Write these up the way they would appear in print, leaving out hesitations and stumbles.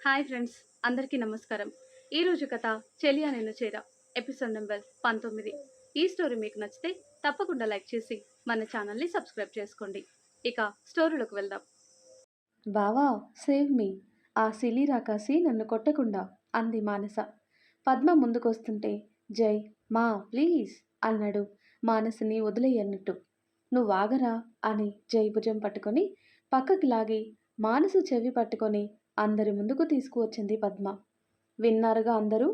Hi friends, అందరికీ నమస్కారం. ఈరోజు కథ చెలియా నేను చేరా ఎపిసోడ్ నెంబర్ 19. ఈ స్టోరీ మీకు నచ్చితే తప్పకుండా లైక్ చేసి మన ఛానల్ని సబ్స్క్రైబ్ చేసుకోండి. ఇక స్టోరీలోకి వెళ్దాం. బావా, సేవ్ మీ. ఆ సిలి రాకాసి నన్ను కొట్టకుండా అంది మానస. పద్మ ముందుకొస్తుంటే జై, మా ప్లీజ్ అన్నాడు మానసిని వదిలేయన్నట్టు. నువ్వాగరా అని జై భుజం పట్టుకొని పక్కకి లాగి మానసు చెవి పట్టుకొని అందరి ముందుకు తీసుకువచ్చింది పద్మ. విన్నారుగా అందరూ?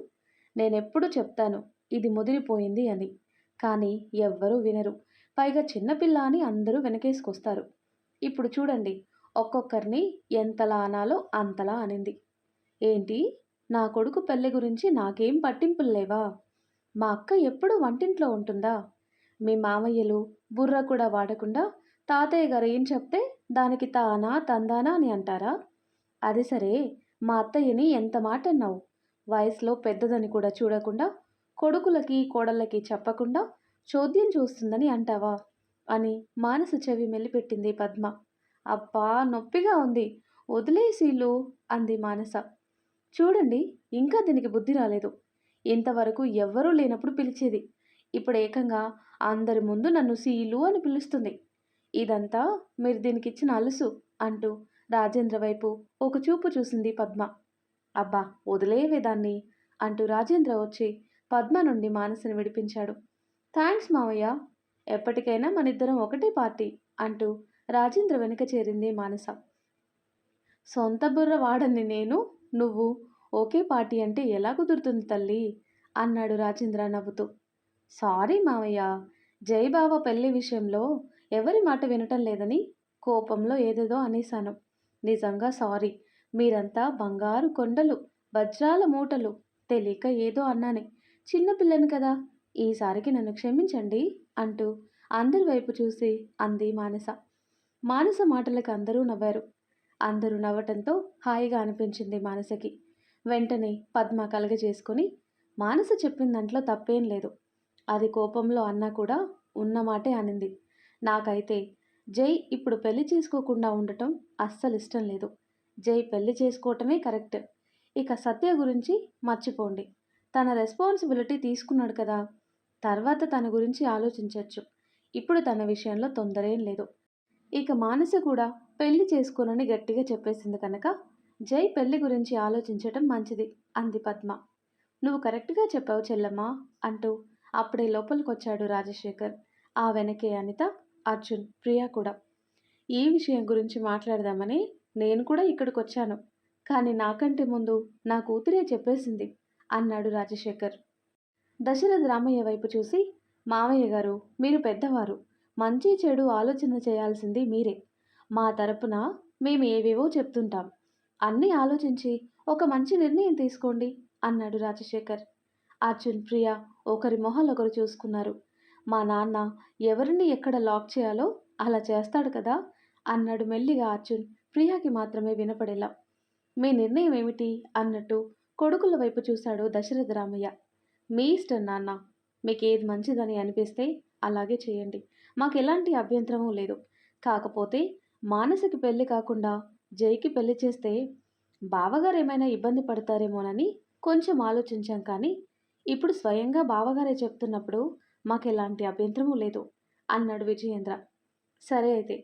నేనెప్పుడు చెప్తాను ఇది ముదిరిపోయింది అని, కానీ ఎవ్వరూ వినరు. పైగా చిన్నపిల్ల అని అందరూ వెనకేసుకొస్తారు. ఇప్పుడు చూడండి, ఒక్కొక్కరిని ఎంతలా అనాలో అంతలా అనింది. ఏంటి, నా కొడుకు పెళ్ళి గురించి నాకేం పట్టింపులు లేవా? మా అక్క ఎప్పుడూ వంటింట్లో ఉంటుందా? మీ మామయ్యలు బుర్ర కూడా వాడకుండా తాతయ్య గారు ఏం చెప్తే దానికి తానా తందానా అని అంటారా? అది సరే, మా అత్తయ్యని ఎంత మాట అన్నావు? వయసులో పెద్దదని కూడా చూడకుండా కొడుకులకి కోడళ్ళకి చెప్పకుండా చోద్యం చూస్తుందని అంటావా అని మానస చెవి మెల్లిపెట్టింది పద్మ. అబ్బా, నొప్పిగా ఉంది, వదిలేసీలు అంది మానస. చూడండి, ఇంకా దీనికి బుద్ధి రాలేదు. ఇంతవరకు ఎవ్వరూ లేనప్పుడు పిలిచేది, ఇప్పుడు ఏకంగా అందరి ముందు నన్ను సీలు అని పిలుస్తుంది. ఇదంతా మీరు దీనికిచ్చిన అలుసు అంటూ రాజేంద్ర వైపు ఒక చూపు చూసింది పద్మ. అబ్బా, వదిలేవే దాన్ని అంటూ రాజేంద్ర వచ్చి పద్మ నుండి మానసని విడిపించాడు. థ్యాంక్స్ మావయ్య, ఎప్పటికైనా మనిద్దరం ఒకటే పార్టీ అంటూ రాజేంద్ర వెనుక చేరింది మానస. సొంత బుర్ర వాడని నేను, నువ్వు ఒకే పార్టీ అంటే ఎలా కుదురుతుంది తల్లి అన్నాడు రాజేంద్ర నవ్వుతూ. సారీ మావయ్య, జయబావ పెళ్లి విషయంలో ఎవరి మాట వినటం లేదని కోపంలో ఏదేదో అనేశాను. నిజంగా సారీ. మీరంతా బంగారు కొండలు, వజ్రాల మూటలు, తెలియక ఏదో అన్నానే. చిన్నపిల్లని కదా, ఈసారికి నన్ను క్షమించండి అంటూ అందరి వైపు చూసి అంది మానస. మానస మాటలకు అందరూ నవ్వారు. అందరూ నవ్వటంతో హాయిగా అనిపించింది మానసకి. వెంటనే పద్మ కలగజేసుకొని, మానస చెప్పిన దాంట్లో తప్పేం లేదు, అది కోపంలో అన్నా కూడా ఉన్నమాటే అనింది. నాకైతే జై ఇప్పుడు పెళ్లి చేసుకోకుండా ఉండటం అస్సలు ఇష్టం లేదు. జై పెళ్లి చేసుకోవటమే కరెక్ట్. ఇక సత్య గురించి మర్చిపోండి. తన రెస్పాన్సిబిలిటీ తీసుకున్నాడు కదా, తర్వాత తన గురించి ఆలోచించవచ్చు. ఇప్పుడు తన విషయంలో తొందరేం లేదు. ఇక మానస కూడా పెళ్లి చేసుకోనని గట్టిగా చెప్పేసింది కనుక జై పెళ్లి గురించి ఆలోచించటం మంచిది అంది పద్మ. నువ్వు కరెక్ట్గా చెప్పావు చెల్లమ్మా అంటూ అప్పుడే లోపలికొచ్చాడు రాజశేఖర్. ఆ వెనకే అనిత, అర్జున్, ప్రియా కూడా. ఈ విషయం గురించి మాట్లాడదామని నేను కూడా ఇక్కడికి వచ్చాను, కానీ నాకంటే ముందు నా కూతురే చెప్పేసింది అన్నాడు రాజశేఖర్. దశరథ రామయ్య వైపు చూసి, మామయ్య గారు, మీరు పెద్దవారు, మంచి చెడు ఆలోచన చేయాల్సింది మీరే. మా తరపున మేము ఏవేవో చెప్తుంటాం, అన్నీ ఆలోచించి ఒక మంచి నిర్ణయం తీసుకోండి అన్నాడు రాజశేఖర్. అర్జున్, ప్రియా ఒకరి మొహాలు ఒకరు చూసుకున్నారు. మా నాన్న ఎవరిని ఎక్కడ లాక్ చేయాలో అలా చేస్తాడు కదా అన్నాడు మెల్లిగా అర్జున్, ప్రియాకి మాత్రమే వినపడేలా. మీ నిర్ణయం ఏమిటి అన్నట్టు కొడుకుల వైపు చూశాడు దశరథ రామయ్య. మీ ఇష్టం నాన్న, మీకేది మంచిదని అనిపిస్తే అలాగే చేయండి, మాకు ఎలాంటి అభ్యంతరమూ లేదు. కాకపోతే మానసికి పెళ్లి కాకుండా జైకి పెళ్లి చేస్తే బావగారు ఏమైనా ఇబ్బంది పడతారేమోనని కొంచెం ఆలోచించాం, కానీ ఇప్పుడు స్వయంగా బావగారే చెప్తున్నప్పుడు మాకు ఎలాంటి అభ్యంతరమూ లేదు అన్నాడు విజయేంద్ర. సరే అయితే,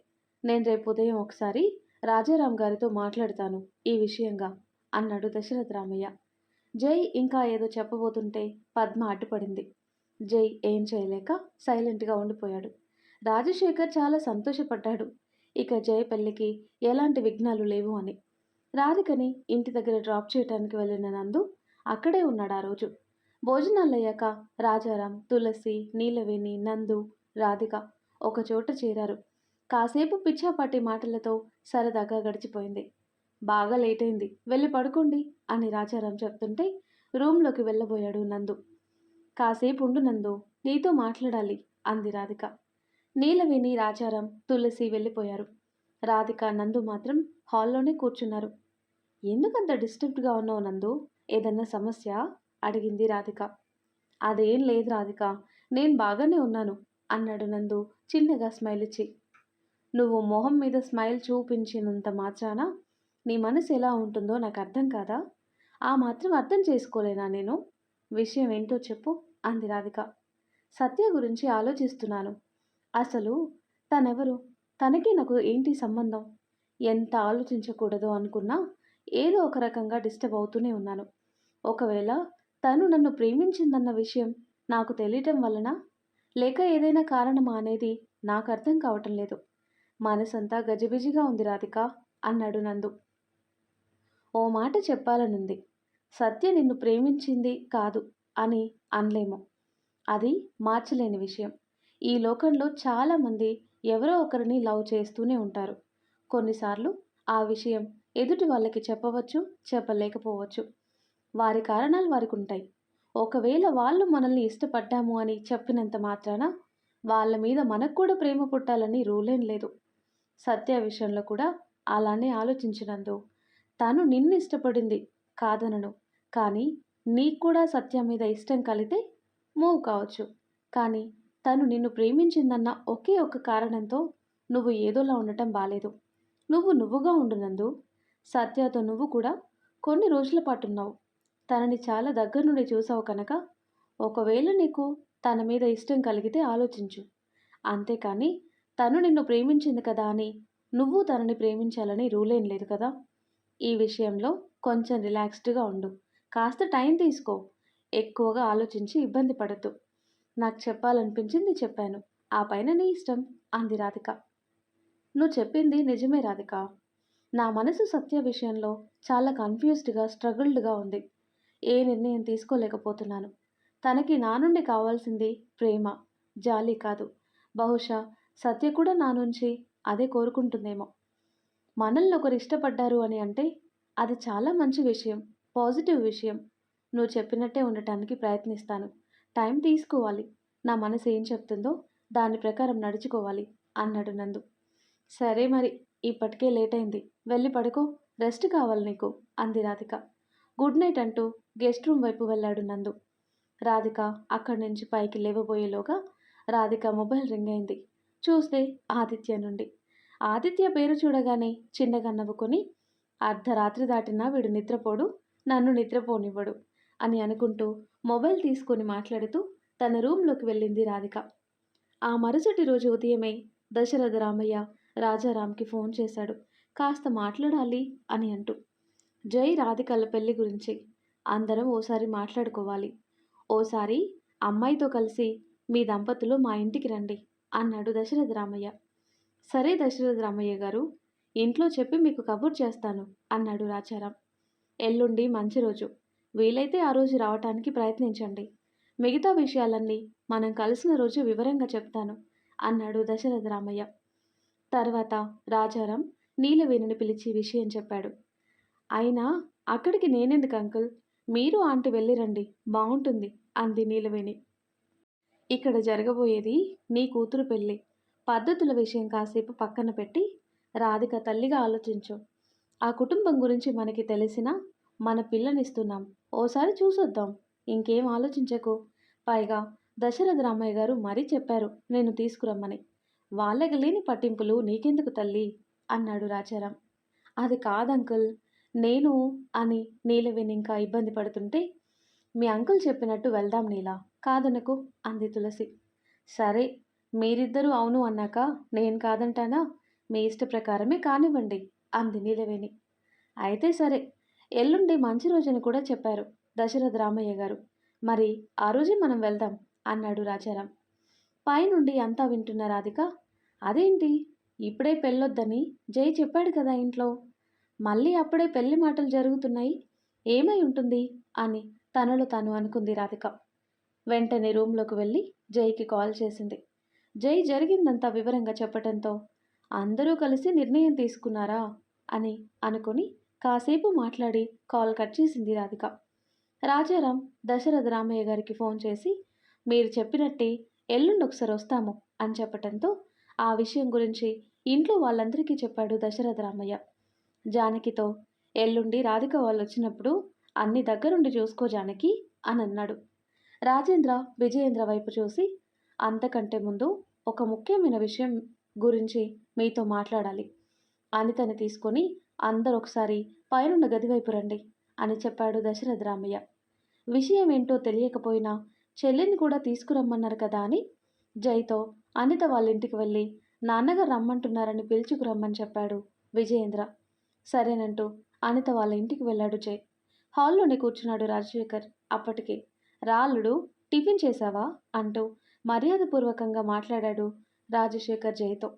నేను రేపు ఉదయం ఒకసారి రాజారాం గారితో మాట్లాడతాను ఈ విషయంగా అన్నాడు దశరథ రామయ్య. జై ఇంకా ఏదో చెప్పబోతుంటే పద్మ అడ్డుపడింది. జై ఏం చేయలేక సైలెంట్గా ఉండిపోయాడు. రాజశేఖర్ చాలా సంతోషపడ్డాడు, ఇక జై పెళ్లికి ఎలాంటి విఘ్నాలు లేవు అని. రాధికని ఇంటి దగ్గర డ్రాప్ చేయడానికి వెళ్ళిన నందు అక్కడే ఉన్నాడు ఆ రోజు. భోజనాలయ్యాక రాజారాం, తులసి, నీలవేణి, నందు, రాధిక ఒకచోట చేరారు. కాసేపు పిచ్చాపాటి మాటలతో సరదాగా గడిచిపోయింది. బాగా లేట్ అయింది, వెళ్ళి పడుకోండి అని రాజారాం చెప్తుంటే రూమ్లోకి వెళ్ళబోయాడు నందు. కాసేపు ఉండు నందు, నీతో మాట్లాడాలి అంది రాధిక. నీలవేణి, రాజారాం, తులసి వెళ్ళిపోయారు. రాధిక, నందు మాత్రం హాల్లోనే కూర్చున్నారు. ఎందుకంత డిస్టర్బ్డ్గా ఉన్నావు నందు, ఏదన్నా సమస్య అడిగింది రాధిక. అదేం లేదు రాధిక, నేను బాగానే ఉన్నాను అన్నాడు నందు చిన్నగా స్మైల్ ఇచ్చి. నువ్వు మొహం మీద స్మైల్ చూపించినంత మాత్రాన నీ మనసు ఎలా ఉంటుందో నాకు అర్థం కాదా? ఆ మాత్రం అర్థం చేసుకోలేనా నేను? విషయం ఏంటో చెప్పు అంది రాధిక. సత్య గురించి ఆలోచిస్తున్నాను. అసలు తనెవరు? తనకి నాకు ఏంటి సంబంధం? ఎంత ఆలోచించకూడదో అనుకున్నా ఏదో ఒక రకంగా డిస్టర్బ్ అవుతూనే ఉన్నాను. ఒకవేళ తను నన్ను ప్రేమించిందన్న విషయం నాకు తెలియటం వలన, లేక ఏదైనా కారణమా అనేది నాకు అర్థం కావటం లేదు. మనసంతా గజిబిజిగా ఉంది రాధిక అన్నాడు నందు. ఓ మాట చెప్పాలనుంది. సత్య నిన్ను ప్రేమించింది కాదు అని అనలేము. అది మార్చలేని విషయం. ఈ లోకంలో చాలామంది ఎవరో ఒకరిని లవ్ చేస్తూనే ఉంటారు. కొన్నిసార్లు ఆ విషయం ఎదుటి వాళ్ళకి చెప్పవచ్చు, చెప్పలేకపోవచ్చు. వారి కారణాలు వారికి ఉంటాయి. ఒకవేళ వాళ్ళు మనల్ని ఇష్టపడ్డాము అని చెప్పినంత మాత్రాన వాళ్ళ మీద మనకు కూడా ప్రేమ పుట్టాలని రూలేం లేదు. సత్య విషయంలో కూడా అలానే ఆలోచించినందు. తను నిన్ను ఇష్టపడింది కాదనను, కానీ నీకు కూడా సత్య మీద ఇష్టం కలిగితే మూవ్ కావచ్చు. కానీ తను నిన్ను ప్రేమించిందన్న ఒకే ఒక్క కారణంతో నువ్వు ఏదోలా ఉండటం బాలేదు. నువ్వుగా ఉండు నందు. సత్యతో నువ్వు కూడా కొన్ని రోజుల పాటు ఉన్నావు. తనని చాలా దగ్గర నుండి చూసావు కనుక ఒకవేళ నీకు తన మీద ఇష్టం కలిగితే ఆలోచించు. అంతేకాని తను నిన్ను ప్రేమించింది కదా అని నువ్వు తనని ప్రేమించాలని రూలేం లేదు కదా. ఈ విషయంలో కొంచెం రిలాక్స్డ్గా ఉండు. కాస్త టైం తీసుకో. ఎక్కువగా ఆలోచించి ఇబ్బంది పడద్దు. నాకు చెప్పాలనిపించింది చెప్పాను. ఆ పైన నీ ఇష్టం అంది రాధిక. నువ్వు చెప్పింది నిజమే రాధిక. నా మనసు సత్య విషయంలో చాలా కన్ఫ్యూజ్డ్గా స్ట్రగుల్డ్గా ఉంది. ఏ నిర్ణయం తీసుకోలేకపోతున్నాను. తనకి నా నుండి కావాల్సింది ప్రేమ, జాలి కాదు. బహుశా సత్య కూడా నా నుంచి అదే కోరుకుంటుందేమో. మనల్ని ఒకరు ఇష్టపడ్డారు అని అంటే అది చాలా మంచి విషయం, పాజిటివ్ విషయం. నువ్వు చెప్పినట్టే ఉండటానికి ప్రయత్నిస్తాను. టైం తీసుకోవాలి. నా మనసు ఏం చెప్తుందో దాని ప్రకారం నడుచుకోవాలి అన్నాడు నందు. సరే మరి, ఇప్పటికే లేట్ అయింది. వెళ్ళి పడుకో. రెస్ట్ కావాలి నీకు అంది రాధిక. గుడ్ నైట్ అంటూ గెస్ట్ రూమ్ వైపు వెళ్ళాడు నందు. రాధిక అక్కడి నుంచి పైకి లేవబోయేలోగా రాధిక మొబైల్ రింగ్ అయింది. చూస్తే ఆదిత్య నుండి. ఆదిత్య పేరు చూడగానే చిన్నగా నవ్వుకొని, అర్ధరాత్రి దాటినా వీడు నిద్రపోడు, నన్ను నిద్రపోనివ్వడు అని అనుకుంటూ మొబైల్ తీసుకొని మాట్లాడుతూ తన రూమ్లోకి వెళ్ళింది రాధిక. ఆ మరుసటి రోజు ఉదయమే దశరథ రామయ్య రాజారాంకి ఫోన్ చేశాడు. కాస్త మాట్లాడాలి అని అంటూ. జై రాధికల పెళ్లి గురించి అందరం ఓసారి మాట్లాడుకోవాలి. ఓసారి అమ్మాయితో కలిసి మీ దంపతులు మా ఇంటికి రండి అన్నాడు దశరథ రామయ్య. సరే దశరథ రామయ్య గారు, ఇంట్లో చెప్పి మీకు కబుర్ చేస్తాను అన్నాడు రాజారాం. ఎల్లుండి మంచి రోజు. వీలైతే ఆ రోజు రావటానికి ప్రయత్నించండి. మిగతా విషయాలన్నీ మనం కలిసిన రోజు వివరంగా చెప్తాను అన్నాడు దశరథ రామయ్య. తర్వాత రాజారాం నీలవేణిని పిలిచి విషయం చెప్పాడు. అయినా అక్కడికి నేనెందుకు అంకుల్? మీరు ఆంటీ వెళ్ళిరండి, బాగుంటుంది అంది నీలవేణి. ఇక్కడ జరగబోయేది నీ కూతురు పెళ్ళి. పద్ధతుల విషయం కాసేపు పక్కన పెట్టి రాధిక తల్లిగా ఆలోచించు. ఆ కుటుంబం గురించి మనకి తెలిసినా మన పిల్లనిస్తున్నాం, ఓసారి చూసొద్దాం. ఇంకేం ఆలోచించకు. పైగా దశరథ రామయ్య గారు మరీ చెప్పారు నేను తీసుకురమ్మని. వాళ్ళకి లేని పట్టింపులు నీకెందుకు తల్లి అన్నాడు రాజారాం. అది కాదంకుల్, నేను అని నీలవేణి ఇంకా ఇబ్బంది పడుతుంటే, మీ అంకుల్ చెప్పినట్టు వెళ్దాం నీలా, కాదనకు అంది తులసి. సరే, మీరిద్దరూ అవును అన్నాక నేను కాదంటానా? మీ ఇష్ట ప్రకారమే కానివ్వండి అంది నీలవేణి. అయితే సరే, ఎల్లుండి మంచి రోజుని కూడా చెప్పారు దశరథ రామయ్య గారు. మరి ఆ రోజే మనం వెళ్దాం అన్నాడు రాజారాం. పైనుండి అంతా వింటున్న రాధిక, అదేంటి ఇప్పుడే పెళ్ళొద్దని జై చెప్పాడు కదా ఇంట్లో, మళ్ళీ అప్పుడే పెళ్లి మాటలు జరుగుతున్నాయి, ఏమై ఉంటుంది అని తనలో తాను అనుకుంది రాధిక. వెంటనే రూమ్లోకి వెళ్ళి జైకి కాల్ చేసింది. జై జరిగిందంతా వివరంగా చెప్పటంతో అందరూ కలిసి నిర్ణయం తీసుకున్నారా అని అనుకొని కాసేపు మాట్లాడి కాల్ కట్ చేసింది రాధిక. రాజారాం దశరథ రామయ్య గారికి ఫోన్ చేసి మీరు చెప్పినట్టే ఎల్లుండి ఒకసారి వస్తాము అని చెప్పటంతో ఆ విషయం గురించి ఇంట్లో వాళ్ళందరికీ చెప్పాడు దశరథ రామయ్య. జానకితో ఎల్లుండి రాధిక వాళ్ళు వచ్చినప్పుడు అన్ని దగ్గరుండి చూసుకో జానకి అని అన్నాడు. రాజేంద్ర విజయేంద్ర వైపు చూసి, అంతకంటే ముందు ఒక ముఖ్యమైన విషయం గురించి మీతో మాట్లాడాలి. అనితని తీసుకొని అందరూ ఒకసారి పైనున్న గది వైపు రండి అని చెప్పాడు దశరథ రామయ్య. విషయం ఏంటో తెలియకపోయినా చెల్లిని కూడా తీసుకురమ్మన్నారు కదా అని జైతో అనిత వాళ్ళ ఇంటికి వెళ్ళి నాన్నగారు రమ్మంటున్నారని పిలుచుకురమ్మని చెప్పాడు విజయేంద్ర. సరేనంటూ అనిత వాళ్ళ ఇంటికి వెళ్ళాడు జై. హాల్లోనే కూర్చున్నాడు రాజశేఖర్. అప్పటికే రాళ్ళుడు టిఫిన్ చేశావా అంటూ మర్యాదపూర్వకంగా మాట్లాడాడు రాజశేఖర్ జైతో.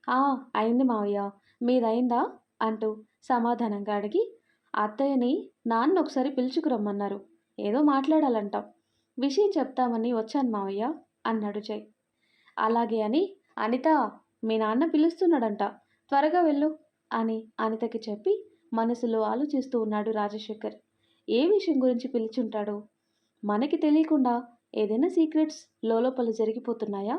ఆ అయింది మావయ్య, మీదయిందా అంటూ సమాధానంగా అడిగి, అత్తయ్యని నాన్న ఒకసారి పిలుచుకురమ్మన్నారు, ఏదో మాట్లాడాలంటాం, విషయం చెప్తామని వచ్చాను మావయ్య అన్నాడు జై. అలాగే అని అనిత, మీ నాన్న పిలుస్తున్నాడంట, త్వరగా వెళ్ళు అని అనితకి చెప్పి మనసులో ఆలోచిస్తూ ఉన్నాడు రాజశేఖర్. ఏ విషయం గురించి పిలుచుంటాడు? మనకి తెలియకుండా ఏదైనా సీక్రెట్స్ లోపల జరిగిపోతున్నాయా?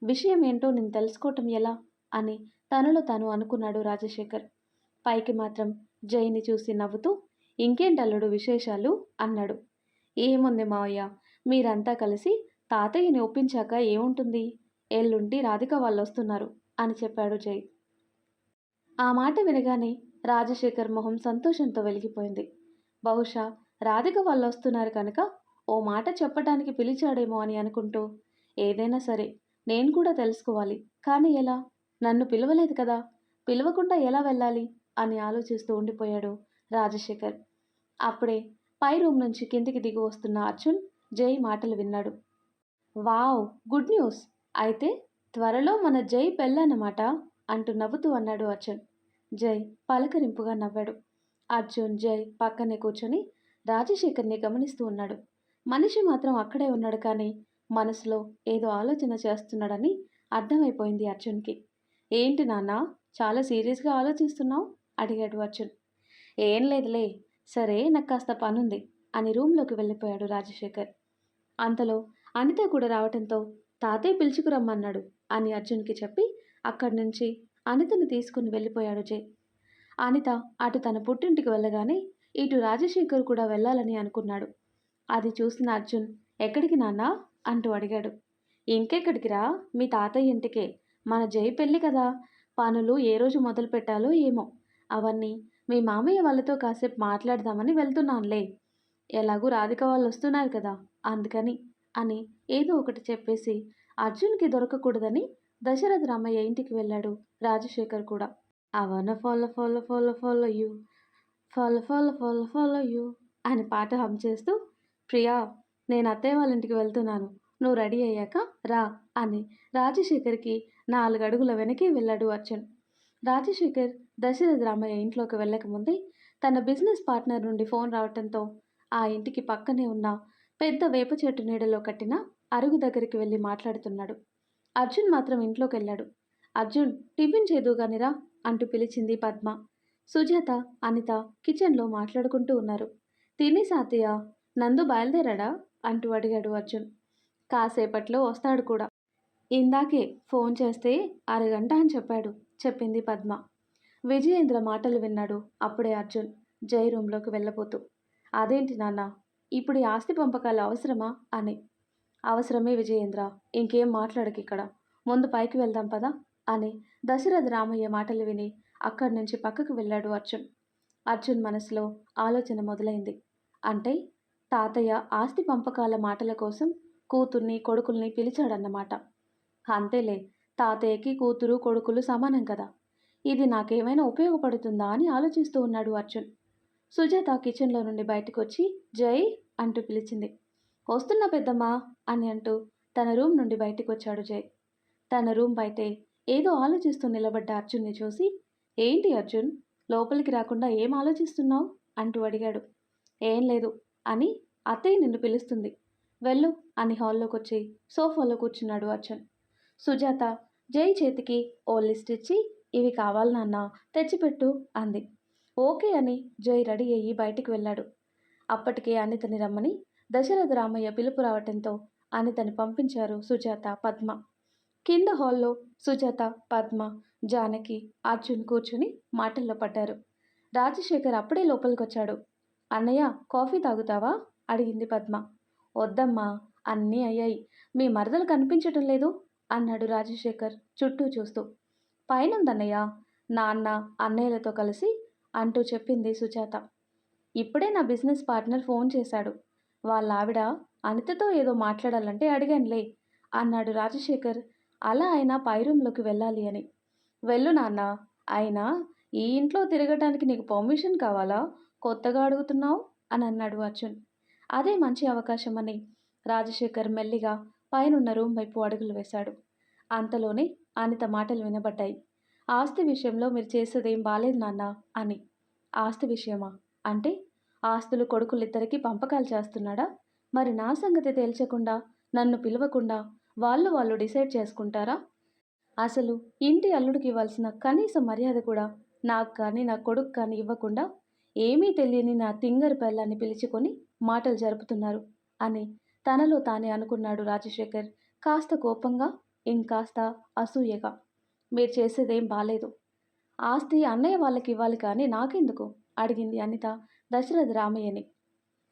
విషయం ఏంటో నేను తెలుసుకోవటం ఎలా అని తనలో తాను అనుకున్నాడు రాజశేఖర్. పైకి మాత్రం జైని చూసి నవ్వుతూ, ఇంకేంటల్లుడు విశేషాలు అన్నాడు. ఏముంది మావయ్య, మీరంతా కలిసి తాతయ్యని ఒప్పించాక ఏముంటుంది, ఎల్లుండి రాధిక వాళ్ళు వస్తున్నారు అని చెప్పాడు జై. ఆ మాట వినగానే రాజశేఖర్ మొహం సంతోషంతో వెలిగిపోయింది. బహుశా రాధిక వాళ్ళు వస్తున్నారు కనుక ఓ మాట చెప్పటానికి పిలిచాడేమో అని అనుకుంటూ, ఏదైనా సరే నేను కూడా తెలుసుకోవాలి, కానీ ఎలా? నన్ను పిలవలేదు కదా, పిలవకుండా ఎలా వెళ్ళాలి అని ఆలోచిస్తూ ఉండిపోయాడు రాజశేఖర్. అప్పుడే పై రూమ్ నుంచి కిందికి దిగి వస్తున్న అర్జున్ జై మాటలు విన్నాడు. Wow, good news! అయితే త్వరలో మన జై పెళ్ళన్నమాట అంటూ నవ్వుతూ అన్నాడు అర్జున్. జై పలకరింపుగా నవ్వాడు. అర్జున్ జై పక్కనే కూర్చొని రాజశేఖర్ని గమనిస్తూ ఉన్నాడు. మనిషి మాత్రం అక్కడే ఉన్నాడు, కానీ మనసులో ఏదో ఆలోచన చేస్తున్నాడని అర్థమైపోయింది అర్జున్కి. ఏంటి నాన్న, చాలా సీరియస్గా ఆలోచిస్తున్నావు అడిగాడు అర్జున్. ఏం లేదులే, సరే నాకు కాస్త పనుంది అని రూమ్లోకి వెళ్ళిపోయాడు రాజశేఖర్. అంతలో అనిత కూడా రావటంతో తాతయ్య పిలుచుకురమ్మన్నాడు అని అర్జున్కి చెప్పి అక్కడి నుంచి అనితను తీసుకుని వెళ్ళిపోయాడు జై. అనిత అటు తన పుట్టింటికి వెళ్ళగానే ఇటు రాజశేఖర్ కూడా వెళ్ళాలని అనుకున్నాడు. అది చూసిన అర్జున్, ఎక్కడికి నాన్నా అంటూ అడిగాడు. ఇంకెక్కడికి రా, మీ తాతయ్య ఇంటికే, మన జై పెళ్ళి కదా, పనులు ఏ రోజు మొదలు పెట్టాలో ఏమో, అవన్నీ మీ మామయ్య వాళ్ళతో కాసేపు మాట్లాడదామని వెళ్తున్నానులే, ఎలాగూ రాధిక వాళ్ళు వస్తున్నారు కదా అందుకని అని ఏదో ఒకటి చెప్పేసి అర్జున్కి దొరకకూడదని దశరథ రామయ్య ఇంటికి వెళ్ళాడు రాజశేఖర్ కూడా. అవన follow follow follow follow you, follow follow follow follow you అని పాట హమ్ చేస్తూ, ప్రియా నేను అత్తయ్య వాళ్ళ ఇంటికి వెళ్తున్నాను, నువ్వు రెడీ అయ్యాక రా అని రాజశేఖర్కి 4 అడుగుల వెనకే వెళ్ళాడు అర్జున్. రాజశేఖర్ దశరథ రామయ్య ఇంట్లోకి వెళ్ళకముందే తన బిజినెస్ పార్ట్నర్ నుండి ఫోన్ రావటంతో ఆ ఇంటికి పక్కనే ఉన్న పెద్ద వేప చెట్టు నీడలో కట్టిన అరుగు దగ్గరికి వెళ్ళి మాట్లాడుతున్నాడు. అర్జున్ మాత్రం ఇంట్లోకి వెళ్ళాడు. అర్జున్, టిఫిన్ చేదుగానిరా అంటూ పిలిచింది పద్మ. సుజాత అనిత కిచెన్లో మాట్లాడుకుంటూ ఉన్నారు. తినేసా అత్తయ్య, నందు బయలుదేరాడా అంటూ అడిగాడు అర్జున్. కాసేపట్లో వస్తాడు కూడా, ఇందాకే ఫోన్ చేస్తే అరగంట అని చెప్పాడు చెప్పింది పద్మ. విజయేంద్ర మాటలు విన్నాడు అప్పుడే అర్జున్ జై రూమ్లోకి వెళ్ళబోతూ. అదేంటి నాన్న, ఇప్పుడు ఈ ఆస్తి పంపకాలు అవసరమా అని. అవసరమే విజయేంద్ర, ఇంకేం మాట్లాడకు ఇక్కడ, ముందు పైకి వెళ్దాం పదా అని దశరథ రామయ్య మాటలు విని అక్కడి నుంచి పక్కకు వెళ్ళాడు అర్జున్. అర్జున్ మనసులో ఆలోచన మొదలైంది. అంటే తాతయ్య ఆస్తి పంపకాల మాటల కోసం కూతుర్ని కొడుకుల్ని పిలిచాడన్నమాట. అంతేలే, తాతయ్యకి కూతురు కొడుకులు సమానం కదా, ఇది నాకేమైనా ఉపయోగపడుతుందా అని ఆలోచిస్తూ ఉన్నాడు అర్జున్. సుజాత కిచెన్లో నుండి బయటకు వచ్చి జై అంటూ పిలిచింది. వస్తున్నా పెద్దమ్మా అని అంటూ తన రూమ్ నుండి బయటకు వచ్చాడు జై. తన రూమ్ బయటే ఏదో ఆలోచిస్తూ నిలబడ్డ అర్జున్ని చూసి, ఏంటి అర్జున్, లోపలికి రాకుండా ఏం ఆలోచిస్తున్నావు అంటూ అడిగాడు. ఏం లేదు అని అత్తయ్య నిన్ను పిలుస్తుంది, వెళ్ళు అని హాల్లోకి వచ్చి సోఫాలో కూర్చున్నాడు అర్జున్. సుజాత జై చేతికి ఓ లిస్ట్ ఇచ్చి, ఇవి కావాలి నాన్న, తెచ్చిపెట్టు అంది. ఓకే అని జై రెడీ అయ్యి బయటికి వెళ్ళాడు. అప్పటికే అనితని రమ్మని దశరథ రామయ్య పిలుపు రావటంతో అనితని పంపించారు సుజాత పద్మ. కింద హాల్లో సుజాత పద్మ జానకి అర్జున్ కూర్చుని మాటల్లో పడ్డారు. రాజశేఖర్ అప్పుడే లోపలికొచ్చాడు. అన్నయ్య, కాఫీ తాగుతావా అడిగింది పద్మ. వద్దమ్మా, అన్నీ అయ్యాయి, మీ మరదలు కనిపించటం లేదు అన్నాడు రాజశేఖర్ చుట్టూ చూస్తూ. పైనుందన్నయ్య, నాన్న అన్నయ్యలతో కలిసి అంటూ చెప్పింది సుజాత. ఇప్పుడే నా బిజినెస్ పార్ట్నర్ ఫోన్ చేశాడు. వాళ్ళ ఆవిడ అనితతో ఏదో మాట్లాడాలంటే అడిగానులే అన్నాడు రాజశేఖర్. అలా అయినా పై రూమ్లోకి వెళ్ళాలి అని. వెళ్ళు నాన్న. అయినా ఈ ఇంట్లో తిరగటానికి నీకు పర్మిషన్ కావాలా? కొత్తగా అడుగుతున్నావు అని అన్నాడు అర్జున్. అదే మంచి అవకాశం అని రాజశేఖర్ మెల్లిగా పైనున్న రూమ్ వైపు అడుగులు వేశాడు. అంతలోనే అనిత మాటలు వినబడ్డాయి. ఆస్తి విషయంలో మీరు చేసేదేం బాలేదు నాన్న అని. ఆస్తి విషయమా? అంటే ఆస్తులు కొడుకులిద్దరికీ పంపకాలు చేస్తున్నాడా? మరి నా సంగతి తేల్చకుండా, నన్ను పిలవకుండా వాళ్ళు డిసైడ్ చేసుకుంటారా? అసలు ఇంటి అల్లుడికి ఇవ్వాల్సిన కనీస మర్యాద కూడా నాకు కానీ నా కొడుకు కానీ ఇవ్వకుండా ఏమీ తెలియని నా తింగరి పెళ్ళాన్ని పిలుచుకొని మాటలు జరుపుతున్నారు అని తనలో తానే అనుకున్నాడు రాజశేఖర్. కాస్త కోపంగా, ఇంకాస్త అసూయగా. మీరు చేసేదేం బాలేదు. ఆస్తి అన్నయ్య వాళ్ళకి ఇవ్వాలి కానీ నాకెందుకు అడిగింది అనిత దశరథ రామయ్యని.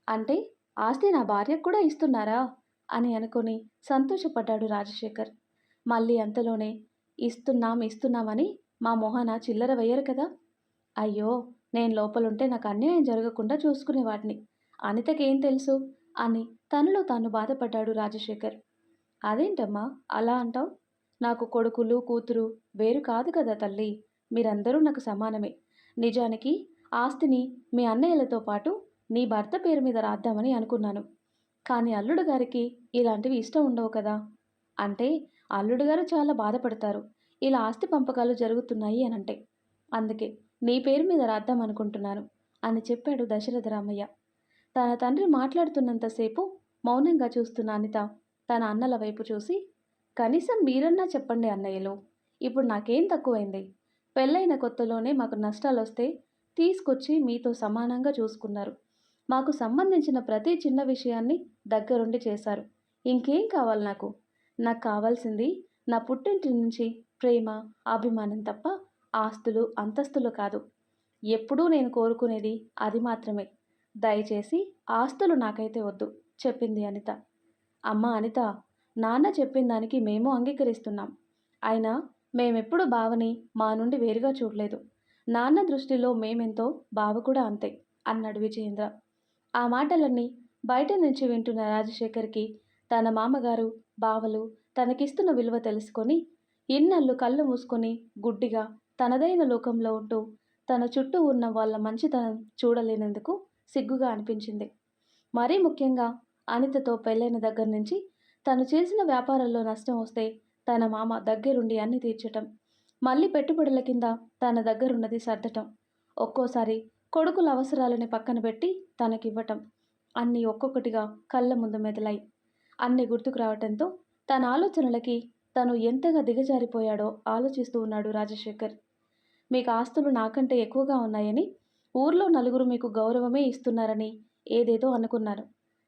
అంటే ఆస్తి నా భార్యకు కూడా ఇస్తున్నారా అని అనుకుని సంతోషపడ్డాడు రాజశేఖర్. మళ్ళీ అంతలోనే ఇస్తున్నామని మా మొహన చిల్లర వేయరు కదా. అయ్యో, నేను లోపలుంటే నాకు అన్యాయం జరగకుండా చూసుకునేవాడిని. అనితకేం తెలుసు అని తనలో తాను బాధపడ్డాడు రాజశేఖర్. అదేంటమ్మా అలా అంటావు? నాకు కొడుకులు కూతురు వేరు కాదు కదా తల్లి. మీరందరూ నాకు సమానమే. నిజానికి ఆస్తిని మీ అన్నయ్యలతో పాటు నీ భర్త పేరు మీద రాద్దామని అనుకున్నాను. కానీ అల్లుడు గారికి ఇలాంటివి ఇష్టం ఉండవు కదా. అంటే అల్లుడు గారు చాలా బాధపడతారు ఇలా ఆస్తి పంపకాలు జరుగుతున్నాయి అనంటే. అందుకే నీ పేరు మీద రాద్దాం అనుకుంటున్నాను అని చెప్పాడు దశరథ రామయ్య. తన తండ్రి మాట్లాడుతున్నంతసేపు మౌనంగా చూస్తున్న అనిత తన అన్నల వైపు చూసి, కనీసం మీరన్నా చెప్పండి అన్నయ్యలు. ఇప్పుడు నాకేం తక్కువైంది? పెళ్ళైన కొత్తలోనే మాకు నష్టాలు వస్తే తీసుకొచ్చి మీతో సమానంగా చూసుకున్నారు. మాకు సంబంధించిన ప్రతి చిన్న విషయాన్ని దగ్గరుండి చేశారు. ఇంకేం కావాలి నాకు? నాకు కావాల్సింది నా పుట్టింటి నుంచి ప్రేమ, అభిమానం తప్ప ఆస్తులు, అంతస్తులు కాదు. ఎప్పుడూ నేను కోరుకునేది అది మాత్రమే. దయచేసి ఆస్తులు నాకైతే వద్దు చెప్పింది అనిత. అమ్మ అనిత, నాన్న చెప్పిన దానికి మేము అంగీకరిస్తున్నాం. అయినా మేమెప్పుడు బావని మా నుండి వేరుగా చూడలేదు. నాన్న దృష్టిలో మేమెంతో బావ కూడా అంతే అన్నాడు విజయేంద్ర. ఆ మాటలన్నీ బయట నుంచి వింటున్న రాజశేఖర్కి తన మామగారు, బావలు తనకిస్తున్న విలువ తెలుసుకొని ఇన్నళ్ళు కళ్ళు మూసుకొని గుడ్డిగా తనదైన లోకంలో ఉంటూ తన చుట్టూ ఉన్న వాళ్ళ మంచితనం చూడలేనందుకు సిగ్గుగా అనిపించింది. మరీ ముఖ్యంగా అనితతో పెళ్ళైన దగ్గర నుంచి తను చేసిన వ్యాపారంలో నష్టం వస్తే తన మామ దగ్గరుండి అన్ని తీర్చటం, మళ్ళీ పెట్టుబడుల కింద తన దగ్గరున్నది సర్దటం, ఒక్కోసారి కొడుకుల అవసరాలని పక్కన పెట్టి తనకివ్వటం, అన్నీ ఒక్కొక్కటిగా కళ్ళ ముందు మెదలాయి. అన్నీ గుర్తుకు రావటంతో తన ఆలోచనలకి తను ఎంతగా దిగజారిపోయాడో ఆలోచిస్తూ ఉన్నాడు రాజశేఖర్. మీకు ఆస్తులు నాకంటే ఎక్కువగా ఉన్నాయని, ఊర్లో నలుగురు మీకు గౌరవమే ఇస్తున్నారని ఏదేదో అనుకున్నారు.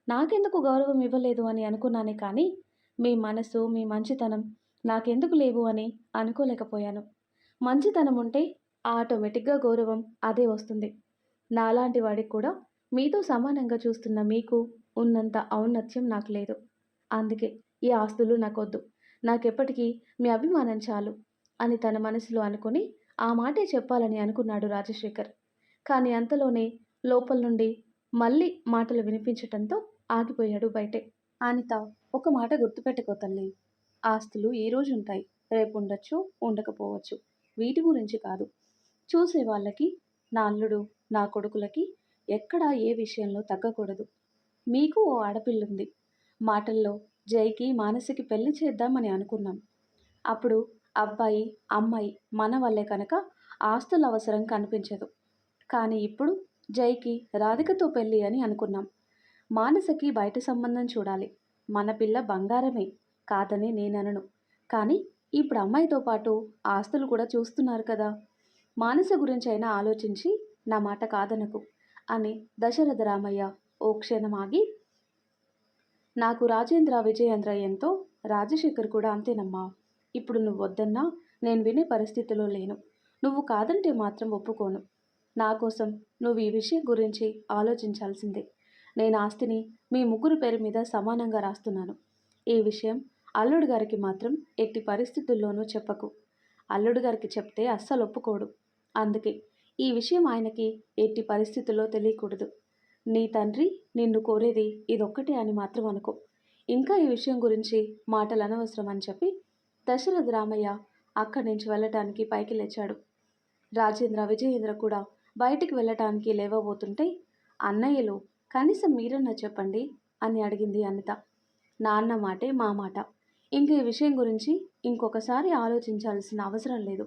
నాకెందుకు గౌరవం ఇవ్వలేదు అని అనుకున్నానే కానీ మీ మనసు, మీ మంచితనం నాకెందుకు లేవు అని అనుకోలేకపోయాను. మంచితనం ఉంటే ఆటోమేటిక్గా గౌరవం అదే వస్తుంది. నాలాంటి వాడికి కూడా మీతో సమానంగా చూస్తున్న మీకు ఉన్నంత ఔన్నత్యం నాకు లేదు. అందుకే ఈ ఆస్తులు నాకొద్దు. నాకెప్పటికీ మీ అభిమానం చాలు అని తన మనసులో అనుకుని ఆ మాటే చెప్పాలని అనుకున్నాడు రాజశేఖర్. కానీ అంతలోనే లోపల నుండి మళ్ళీ మాటలు వినిపించటంతో ఆగిపోయాడు బయటే. అనిత, ఒక మాట గుర్తుపెట్టుకో తల్లి. ఆస్తులు ఈ రోజు ఉంటాయి, రేపు ఉండొచ్చు, ఉండకపోవచ్చు. వీటి గురించి కాదు. చూసే వాళ్ళకి, నా అల్లుడు, నా కొడుకులకి ఎక్కడా ఏ విషయంలో తగ్గకూడదు. మీకు ఓ ఆడపిల్లుంది. మాటల్లో జైకి, మానసికి పెళ్లి చేద్దామని అనుకున్నాం. అప్పుడు అబ్బాయి, అమ్మాయి మన వల్లే కనుక ఆస్తుల అవసరం కనిపించదు. కానీ ఇప్పుడు జైకి రాధికతో పెళ్ళి అని అనుకున్నాం. మానసకి బయట సంబంధం చూడాలి. మన పిల్ల బంగారమే, కాదని నేననను. కానీ ఇప్పుడు అమ్మాయితో పాటు ఆస్తులు కూడా చూస్తున్నారు కదా. మానస గురించైనా ఆలోచించి నా మాట కాదనకు అని దశరథ రామయ్య ఓ క్షణం ఆగి, నాకు రాజేంద్ర, విజయేంద్ర ఎంతో, రాజశేఖర్ కూడా అంతేనమ్మా. ఇప్పుడు నువ్వు వద్దన్నా నేను వినే పరిస్థితిలో లేను. నువ్వు కాదంటే మాత్రం ఒప్పుకోను. నా కోసం నువ్వు ఈ విషయం గురించి ఆలోచించాల్సిందే. నేను ఆస్తిని మీ ముగ్గురు పేరు మీద సమానంగా రాస్తున్నాను. ఈ విషయం అల్లుడు గారికి మాత్రం ఎట్టి పరిస్థితుల్లోనూ చెప్పకు. అల్లుడు గారికి చెప్తే అస్సలు ఒప్పుకోడు. అందుకే ఈ విషయం ఆయనకి ఎట్టి పరిస్థితుల్లో తెలియకూడదు. నీ తండ్రి నిన్ను కోరేది ఇదొక్కటే అని మాత్రం అనుకో. ఇంకా ఈ విషయం గురించి మాటలు అనవసరం అని చెప్పి దశరథ రామయ్య అక్కడి నుంచి వెళ్ళటానికి పైకి లేచాడు. రాజేంద్ర విజయేంద్ర కూడా బయటికి వెళ్ళటానికి లేవబోతుంటే, అన్నయ్యలు కనీసం మీరన్నా చెప్పండి అని అడిగింది అనిత. నాన్న మాటే మా మాట. ఇంక ఈ విషయం గురించి ఇంకొకసారి ఆలోచించాల్సిన అవసరం లేదు.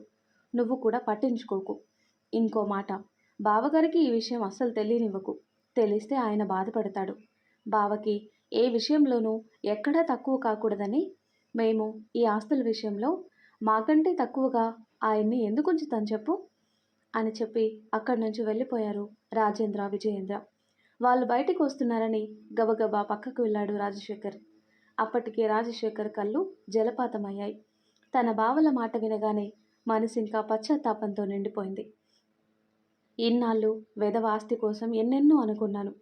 నువ్వు కూడా పట్టించుకోకు. ఇంకో మాట, బావగారికి ఈ విషయం అస్సలు తెలియనివ్వకు. తెలిస్తే ఆయన బాధపడతాడు. బావకి ఏ విషయంలోనూ ఎక్కడా తక్కువ కాకూడదని మేము ఈ ఆస్తుల విషయంలో మాకంటే తక్కువగా ఆయన్ని ఎందుకు ఉంచుతాను చెప్పు అని చెప్పి అక్కడి నుంచి వెళ్ళిపోయారు రాజేంద్ర విజయేంద్ర. వాళ్ళు బయటికి వస్తున్నారని గబగబా పక్కకు వెళ్ళాడు రాజశేఖర్. అప్పటికే రాజశేఖర్ కళ్ళు జలపాతమయ్యాయి. తన బావల మాట వినగానే మనసు ఇంకా పశ్చాత్తాపంతో నిండిపోయింది. ఇన్నాళ్ళు వెధవ ఆస్తి కోసం ఎన్నెన్నో అనుకున్నాను,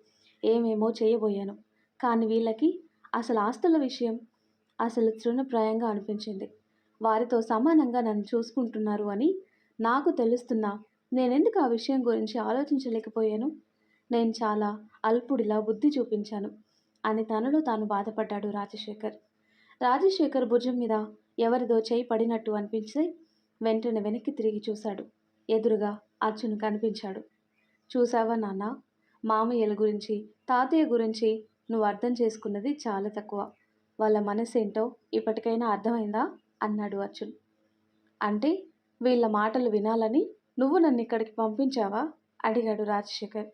ఏమేమో చేయబోయాను. కానీ వీళ్ళకి అసలు ఆస్తుల విషయం అసలు తృణప్రాయంగా అనిపించింది. వారితో సమానంగా నన్ను చూసుకుంటున్నారు అని నాకు తెలుస్తున్నా నేనెందుకు ఆ విషయం గురించి ఆలోచించలేకపోయాను? నేను చాలా అల్పుడిలా బుద్ధి చూపించాను అని తనలో తాను బాధపడ్డాడు రాజశేఖర్. రాజశేఖర్ భుజం మీద ఎవరిదో చేయి పడినట్టు అనిపించి వెంటనే వెనక్కి తిరిగి చూశాడు. ఎదురుగా అర్జున్ కనిపించాడు. చూసావా నాన్న, మామయ్యల గురించి తాతయ్య గురించి నువ్వు అర్థం చేసుకున్నది చాలా తక్కువ. వాళ్ళ మనసేంటో ఇప్పటికైనా అర్థమైందా అన్నాడు అర్జున్. అంటే వీళ్ళ మాటలు వినాలని నువ్వు నన్ను ఇక్కడికి పంపించావా అడిగాడు రాజశేఖర్.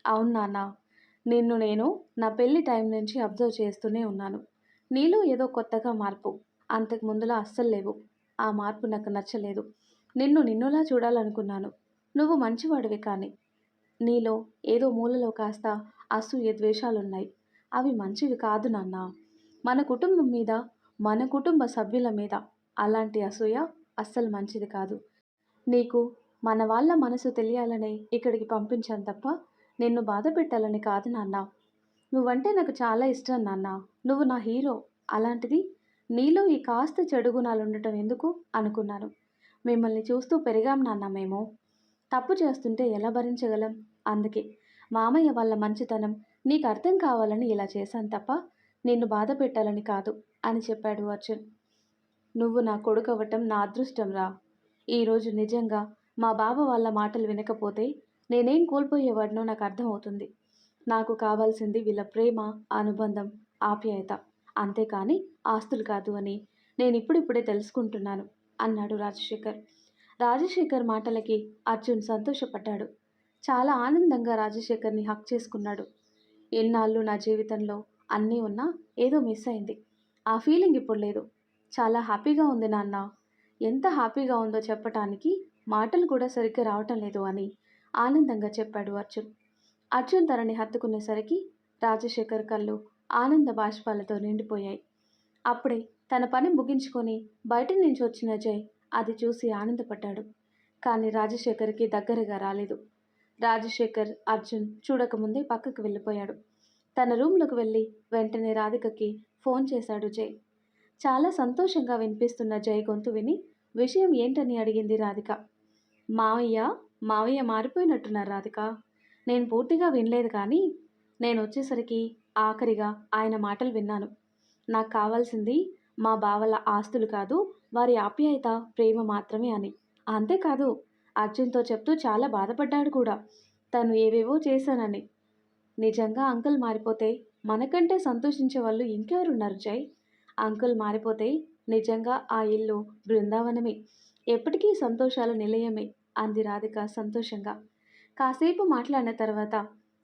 అవును నాన్న, నిన్ను నేను నా పెళ్లి టైం నుంచి అబ్జర్వ్ చేస్తూనే ఉన్నాను. నీలో ఏదో కొత్తగా మార్పు, అంతకు ముందులా అస్సలు లేవు. ఆ మార్పు నాకు నచ్చలేదు. నిన్నులా చూడాలనుకున్నాను. నువ్వు మంచివాడివి, కానీ నీలో ఏదో మూలలో కాస్త అసూయ ద్వేషాలున్నాయి. అవి మంచివి కాదు నాన్న. మన కుటుంబం మీద, మన కుటుంబ సభ్యుల మీద అలాంటి అసూయ అస్సలు మంచిది కాదు. నీకు మన వాళ్ళ మనసు తెలియాలనే ఇక్కడికి పంపించాను తప్ప నిన్ను బాధ పెట్టాలని కాదు నాన్న. నువ్వంటే నాకు చాలా ఇష్టం నాన్న. నువ్వు నా హీరో. అలాంటిది నీలో ఈ కాస్త చెడు గుణాలు ఉండటం ఎందుకు అనుకున్నాను. మిమ్మల్ని చూస్తూ పెరిగాం నాన్న మేము. తప్పు చేస్తుంటే ఎలా భరించగలం? అందుకే మామయ్య వాళ్ళ మంచితనం నీకు అర్థం కావాలని ఇలా చేశాను తప్ప నిన్ను బాధ పెట్టాలని కాదు అని చెప్పాడు అర్జున్. నువ్వు నా కొడుకవ్వటం నా అదృష్టం రా. ఈరోజు నిజంగా మా బావ వాళ్ళ మాటలు వినకపోతే నేనేం కోల్పోయేవాడినో నాకు అర్థమవుతుంది. నాకు కావాల్సింది వీళ్ళ ప్రేమ, అనుబంధం, ఆప్యాయత, అంతేకాని ఆస్తులు కాదు అని నేను ఇప్పుడిప్పుడే తెలుసుకుంటున్నాను అన్నాడు రాజశేఖర్. రాజశేఖర్ మాటలకి అర్జున్ సంతోషపడ్డాడు. చాలా ఆనందంగా రాజశేఖర్ని హక్ చేసుకున్నాడు. ఎన్నాళ్ళు నా జీవితంలో అన్నీ ఉన్నా ఏదో మిస్ అయింది. ఆ ఫీలింగ్ ఇప్పుడు లేదు. చాలా హ్యాపీగా ఉంది నాన్న. ఎంత హ్యాపీగా ఉందో చెప్పటానికి మాటలు కూడా సరిగ్గా రావటం లేదు అని ఆనందంగా చెప్పాడు అర్జున్. అర్జున్ తనని హత్తుకునేసరికి రాజశేఖర్ కళ్ళు ఆనంద బాష్పాలతో నిండిపోయాయి. అప్పుడే తన పని ముగించుకొని బయట నుంచి వచ్చిన జై అది చూసి ఆనందపడ్డాడు. కానీ రాజశేఖర్కి దగ్గరగా రాలేదు. రాజశేఖర్ అర్జున్ చూడకముందే పక్కకు వెళ్ళిపోయాడు. తన రూమ్లోకి వెళ్ళి వెంటనే రాధికకి ఫోన్ చేశాడు జై. చాలా సంతోషంగా వినిపిస్తున్న జై గొంతు విని విషయం ఏంటని అడిగింది రాధిక. మావయ్య మారిపోయినట్టున్నారు రాధిక. నేను పూర్తిగా వినలేదు, కానీ నేను వచ్చేసరికి ఆఖరిగా ఆయన మాటలు విన్నాను. నాకు కావాల్సింది మా బావల ఆస్తులు కాదు, వారి ఆప్యాయత, ప్రేమ మాత్రమే అని. అంతేకాదు, అర్జున్తో చెప్తూ చాలా బాధపడ్డాడు కూడా, తను ఏవేవో చేశానని. నిజంగా అంకుల్ మారిపోతే మనకంటే సంతోషించే వాళ్ళు ఇంకెవరున్నారు జై? అంకుల్ మారిపోతే నిజంగా ఆ ఇల్లు బృందావనమే, ఎప్పటికీ సంతోషాల నిలయమే అంది రాధిక సంతోషంగా. కాసేపు మాట్లాడిన తర్వాత,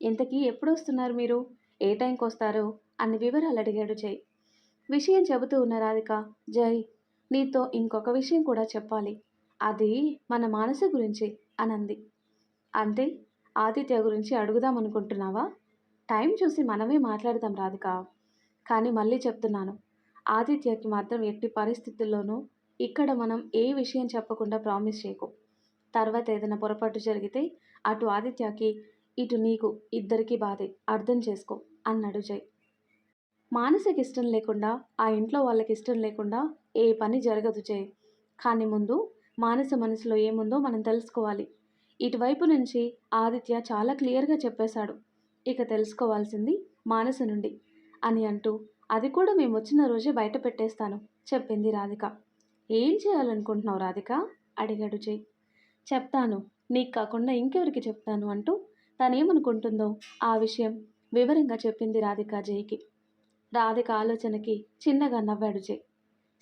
ఇంతకీ ఎప్పుడు వస్తున్నారు మీరు, ఏ టైంకి వస్తారో అన్ని వివరాలు అడిగాడు జై. విషయం చెబుతూ ఉన్న రాధిక, జై నీతో ఇంకొక విషయం కూడా చెప్పాలి, అది మన మానస గురించి అనంది. అంటే ఆదిత్య గురించి అడుగుదాం అనుకుంటున్నావా? టైం చూసి మనమే మాట్లాడదాం రాధిక. కానీ మళ్ళీ చెప్తున్నాను, ఆదిత్యకి మాత్రం ఎట్టి పరిస్థితుల్లోనూ ఇక్కడ మనం ఏ విషయం చెప్పకుండా ప్రామిస్ చేయకు. తర్వాత ఏదైనా పొరపాటు జరిగితే అటు ఆదిత్యకి ఇటు నీకు ఇద్దరికీ బాధే, అర్థం చేసుకో అన్నాడు జై. మానసికి ఇష్టం లేకుండా, ఆ ఇంట్లో వాళ్ళకి ఇష్టం లేకుండా ఏ పని జరగదు జై. కానీ ముందు మానస మనసులో ఏముందో మనం తెలుసుకోవాలి. ఇటువైపు నుంచి ఆదిత్య చాలా క్లియర్గా చెప్పేశాడు. ఇక తెలుసుకోవాల్సింది మానస నుండి అని అంటూ, అది కూడా మేము వచ్చిన రోజే బయట పెట్టేస్తాను చెప్పింది రాధిక. ఏం చేయాలనుకుంటున్నావు రాధిక అడిగాడు జై. చెప్తాను, నీకు కాకుండా ఇంకెవరికి చెప్తాను అంటూ తనేమనుకుంటుందో ఆ విషయం వివరంగా చెప్పింది రాధిక జైకి. రాధిక ఆలోచనకి చిన్నగా నవ్వాడు జై.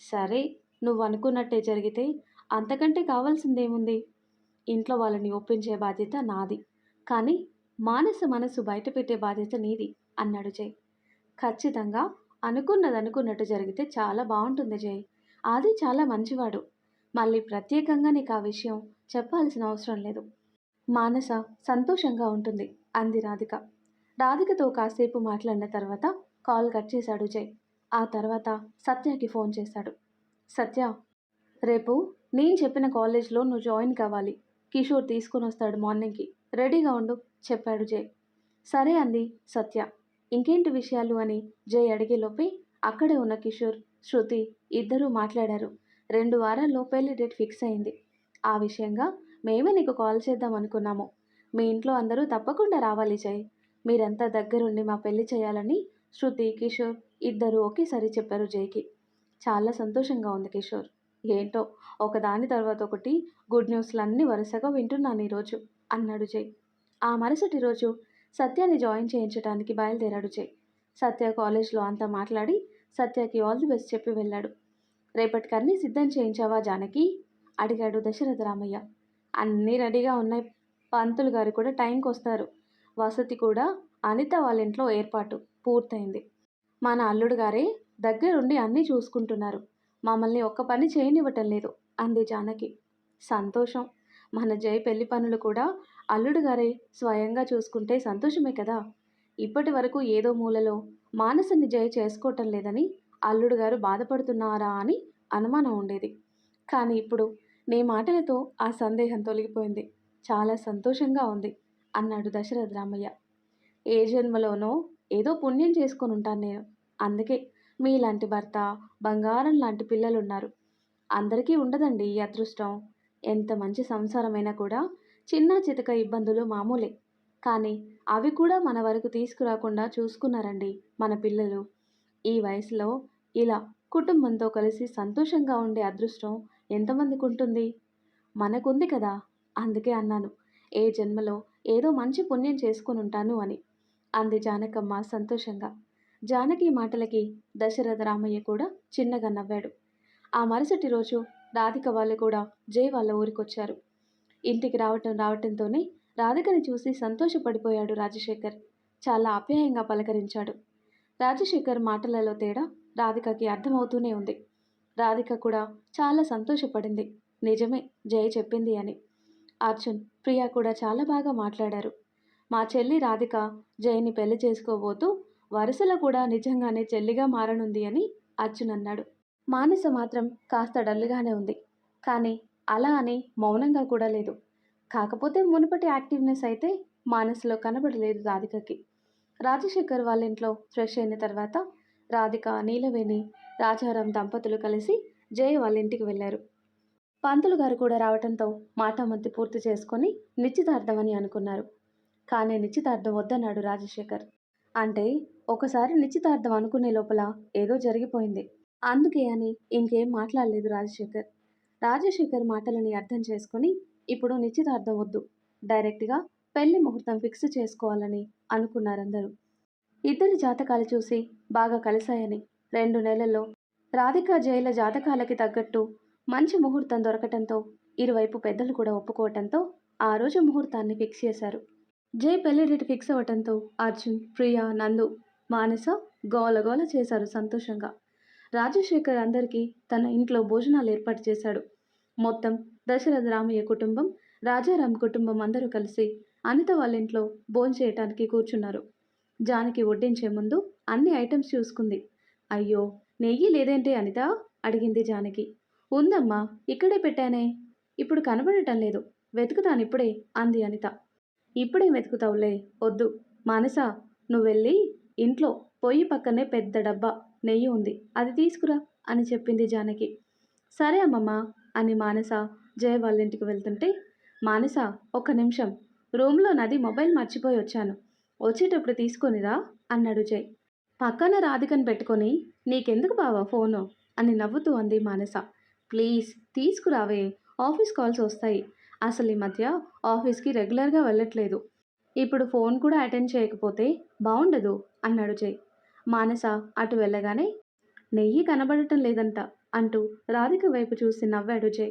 సరే, నువ్వు అనుకున్నట్టే జరిగితే అంతకంటే కావాల్సిందేముంది? ఇంట్లో వాళ్ళని ఒప్పించే బాధ్యత నాది, కానీ మానస మనసు బయటపెట్టే బాధ్యత నీది అన్నాడు జై. ఖచ్చితంగా అనుకున్నది అనుకున్నట్టు జరిగితే చాలా బాగుంటుంది జై. ఆది చాలా మంచివాడు. మళ్ళీ ప్రత్యేకంగా నీకు ఆ విషయం చెప్పాల్సిన అవసరం లేదు. మానస సంతోషంగా ఉంటుంది అంది రాధిక. రాధికతో కాసేపు మాట్లాడిన తర్వాత కాల్ కట్ చేశాడు జై. ఆ తర్వాత సత్యకి ఫోన్ చేశాడు. సత్య, రేపు నేను చెప్పిన కాలేజ్లో నువ్వు జాయిన్ కావాలి. కిషోర్ తీసుకుని వస్తాడు మార్నింగ్కి, రెడీగా ఉండు చెప్పాడు జై. సరే అంది సత్య. ఇంకేంటి విషయాలు అని జై అడిగేలోపే అక్కడే ఉన్న కిషోర్, శృతి ఇద్దరూ మాట్లాడారు. 2 వారాల్లో పెళ్లి డేట్ ఫిక్స్ అయింది. ఆ విషయంగా మేమే నీకు కాల్ చేద్దాం అనుకున్నాము. మీ ఇంట్లో అందరూ తప్పకుండా రావాలి జై. మీరంతా దగ్గరుండి మా పెళ్లి చేయాలని శృతి, కిషోర్ ఇద్దరూ ఒకేసారి చెప్పారు జైకి. చాలా సంతోషంగా ఉంది కిషోర్. ఏంటో ఒకదాని తర్వాత ఒకటి గుడ్ న్యూస్లన్నీ వరుసగా వింటున్నాను ఈరోజు అన్నాడు జై. ఆ మరుసటి రోజు సత్యాని జాయిన్ చేయించడానికి బయలుదేరాడు జై. సత్య కాలేజ్లో అంతా మాట్లాడి సత్యకి ఆల్ ది బెస్ట్ చెప్పి వెళ్ళాడు. రేపటికన్నీ సిద్ధం చేయించావా జానకి అడిగాడు దశరథ రామయ్య. అన్నీ రెడీగా ఉన్నాయి, పంతులు గారు కూడా టైంకి వస్తారు. వసతి కూడా అనిత వాళ్ళ ఇంట్లో ఏర్పాటు పూర్తయింది. మన అల్లుడు గారే దగ్గరుండి అన్నీ చూసుకుంటున్నారు. మమ్మల్ని ఒక్క పని చేయనివ్వటం లేదు అంది జానకి. సంతోషం. మన జై పెళ్లి పనులు కూడా అల్లుడు గారే స్వయంగా చూసుకుంటే సంతోషమే కదా. ఇప్పటి వరకు ఏదో మూలలో మానసని జై చేసుకోవటం లేదని అల్లుడు గారు బాధపడుతున్నారా అని అనుమానం ఉండేది. కానీ ఇప్పుడు నీ మాటలతో ఆ సందేహం తొలగిపోయింది. చాలా సంతోషంగా ఉంది అన్నాడు దశరథ రామయ్య. ఏ జన్మలోనో ఏదో పుణ్యం చేసుకొని ఉంటాను నేను. అందుకే మీలాంటి భర్త, బంగారం లాంటి పిల్లలున్నారు. అందరికీ ఉండదండి ఈ అదృష్టం. ఎంత మంచి సంసారమైనా కూడా చిన్న చితక ఇబ్బందులు మామూలే. కానీ అవి కూడా మన వరకు తీసుకురాకుండా చూసుకున్నారండి మన పిల్లలు. ఈ వయసులో ఇలా కుటుంబంతో కలిసి సంతోషంగా ఉండే అదృష్టం ఎంతమందికి ఉంటుంది? మనకుంది కదా. అందుకే అన్నాను, ఏ జన్మలో ఏదో మంచి పుణ్యం చేసుకొని ఉంటాను అని అంది జానకమ్మ సంతోషంగా. జానకి మాటలకి దశరథ రామయ్య కూడా చిన్నగా నవ్వాడు. ఆ మరుసటి రోజు రాధిక వాళ్ళు కూడా జై వాళ్ళ ఊరికొచ్చారు. ఇంటికి రావటంతోనే రాధికని చూసి సంతోషపడిపోయాడు రాజశేఖర్. చాలా ఆప్యాయంగా పలకరించాడు. రాజశేఖర్ మాటలలో తేడా రాధికకి అర్థమవుతూనే ఉంది. రాధిక కూడా చాలా సంతోషపడింది. నిజమే జై చెప్పింది అని. అర్జున్, ప్రియా కూడా చాలా బాగా మాట్లాడారు. మా చెల్లి రాధిక జైని పెళ్లి చేసుకోబోతూ వరుసలో కూడా నిజంగానే చెల్లిగా మారనుంది అని అర్జున్ అన్నాడు. మానస మాత్రం కాస్త డల్గానే ఉంది. కానీ అలా అని మౌనంగా కూడా లేదు. కాకపోతే మునుపటి యాక్టివ్నెస్ అయితే మానసలో కనబడలేదు రాధికకి. రాజశేఖర్ వాళ్ళ ఇంట్లో ఫ్రెష్ అయిన తర్వాత రాధిక, నీలవేణి, రాజారాం దంపతులు కలిసి జయ వాళ్ళ ఇంటికి వెళ్ళారు. పంతులు గారు కూడా రావడంతో మాటామంతి పూర్తి చేసుకొని నిశ్చితార్థం అని అనుకున్నారు. కానీ నిశ్చితార్థం వద్దన్నాడు రాజశేఖర్. అంటే ఒకసారి నిశ్చితార్థం అనుకునే లోపల ఏదో జరిగిపోయింది. అందుకే అని ఇంకేం మాట్లాడలేదు రాజశేఖర్. రాజశేఖర్ మాటలని అర్థం చేసుకుని ఇప్పుడు నిశ్చితార్థం వద్దు, డైరెక్ట్గా పెళ్లి ముహూర్తం ఫిక్స్ చేసుకోవాలని అనుకున్నారందరూ. ఇద్దరి జాతకాలు చూసి బాగా కలిశాయని 2 నెలల్లో రాధిక జైల జాతకాలకి తగ్గట్టు మంచి ముహూర్తం దొరకటంతో ఇరువైపు పెద్దలు కూడా ఒప్పుకోవటంతో ఆ రోజు ముహూర్తాన్ని ఫిక్స్ చేశారు. జై పెళ్లి డేట్ ఫిక్స్ అవ్వటంతో అర్జున్, ప్రియా, నందు, మానస గోలగోల చేశారు సంతోషంగా. రాజశేఖర్ అందరికీ తన ఇంట్లో భోజనాలు ఏర్పాటు చేశాడు. మొత్తం దశరథ రామయ్య కుటుంబం, రాజారాం కుటుంబం అందరూ కలిసి అనిత వాళ్ళ ఇంట్లో భోంచేయటానికి కూర్చున్నారు. జానకి వడ్డించే ముందు అన్ని ఐటమ్స్ చూసుకుంది. అయ్యో, నెయ్యి లేదేంటి అనిత అడిగింది జానకి. ఉందమ్మా, ఇక్కడే పెట్టానే, ఇప్పుడు కనబడటం లేదు, వెతుకుతానిప్పుడే అంది అనిత. ఇప్పుడే వెతుకుతావులే, వద్దు. మానస, నువ్వు వెళ్ళి ఇంట్లో పొయ్యి పక్కనే పెద్ద డబ్బా నెయ్యి ఉంది, అది తీసుకురా అని చెప్పింది జానకి. సరే అమ్మమ్మ అని మానస జయ వాళ్ళ ఇంటికి వెళ్తుంటే మానస, ఒక్క నిమిషం. రూమ్లో నాది మొబైల్ మర్చిపోయి వచ్చాను. వచ్చేటప్పుడు తీసుకొనిరా అన్నాడు జై. పక్కన రాధికను పెట్టుకొని నీకెందుకు బావా ఫోను అని నవ్వుతూ అంది మానస. ప్లీజ్ తీసుకురావే, ఆఫీస్ కాల్స్ వస్తాయి. అసలు ఈ మధ్య ఆఫీస్కి రెగ్యులర్గా వెళ్ళట్లేదు. ఇప్పుడు ఫోన్ కూడా అటెండ్ చేయకపోతే బాగుండదు అన్నాడు జై. మానస అటు వెళ్ళగానే నెయ్యి కనబడటం లేదంట అంటూ రాధిక వైపు చూసి నవ్వాడు జై.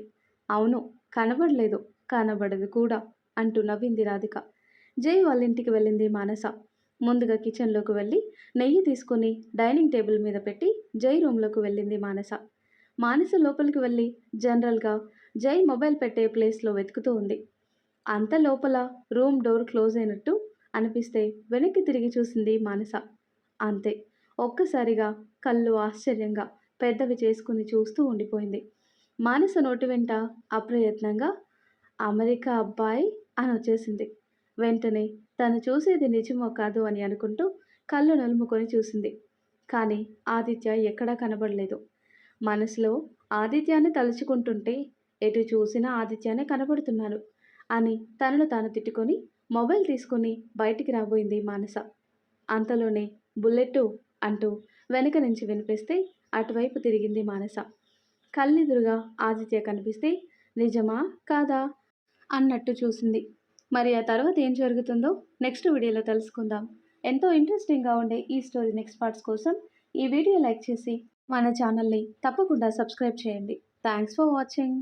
అవును, కనబడలేదు, కనబడదు కూడా అంటూ నవ్వింది రాధిక. జై వాళ్ళ ఇంటికి వెళ్ళింది మానస. ముందుగా కిచెన్లోకి వెళ్ళి నెయ్యి తీసుకొని డైనింగ్ టేబుల్ మీద పెట్టి జై రూమ్లోకి వెళ్ళింది మానస. మానస లోపలికి వెళ్ళి జనరల్గా జై మొబైల్ పెట్టే ప్లేస్లో వెతుకుతూ ఉంది. అంత లోపల రూమ్ డోర్ క్లోజ్ అయినట్టు అనిపిస్తే వెనక్కి తిరిగి చూసింది మానస. అంతే, ఒక్కసారిగా కళ్ళు ఆశ్చర్యంగా పెద్దవి చేసుకుని చూస్తూ ఉండిపోయింది. మానస నోటి వెంట అప్రయత్నంగా అమెరికా అబ్బాయి అని వచ్చేసింది. వెంటనే తను చూసేది నిజమో కాదు అని అనుకుంటూ కళ్ళు నలుముకొని చూసింది. కానీ ఆదిత్య ఎక్కడా కనబడలేదు. మనసులో ఆదిత్యాన్ని తలుచుకుంటుంటే ఎటు చూసినా ఆదిత్యానే కనబడుతున్నాను అని తనను తాను తిట్టుకొని మొబైల్ తీసుకొని బయటికి రాబోయింది మానస. అంతలోనే బుల్లెట్టు అంటూ వెనక నుంచి వినిపిస్తే అటువైపు తిరిగింది మానస. కళ్ళెదురుగా ఆదిత్య కనిపిస్తే నిజమా కాదా అన్నట్టు చూసింది. మరి ఆ తర్వాత ఏం జరుగుతుందో నెక్స్ట్ వీడియోలో తెలుసుకుందాం. ఎంతో ఇంట్రెస్టింగ్గా ఉండే ఈ స్టోరీ నెక్స్ట్ పార్ట్స్ కోసం ఈ వీడియో లైక్ చేసి మన ఛానల్ని తప్పకుండా సబ్స్క్రైబ్ చేయండి. Thanks for watching.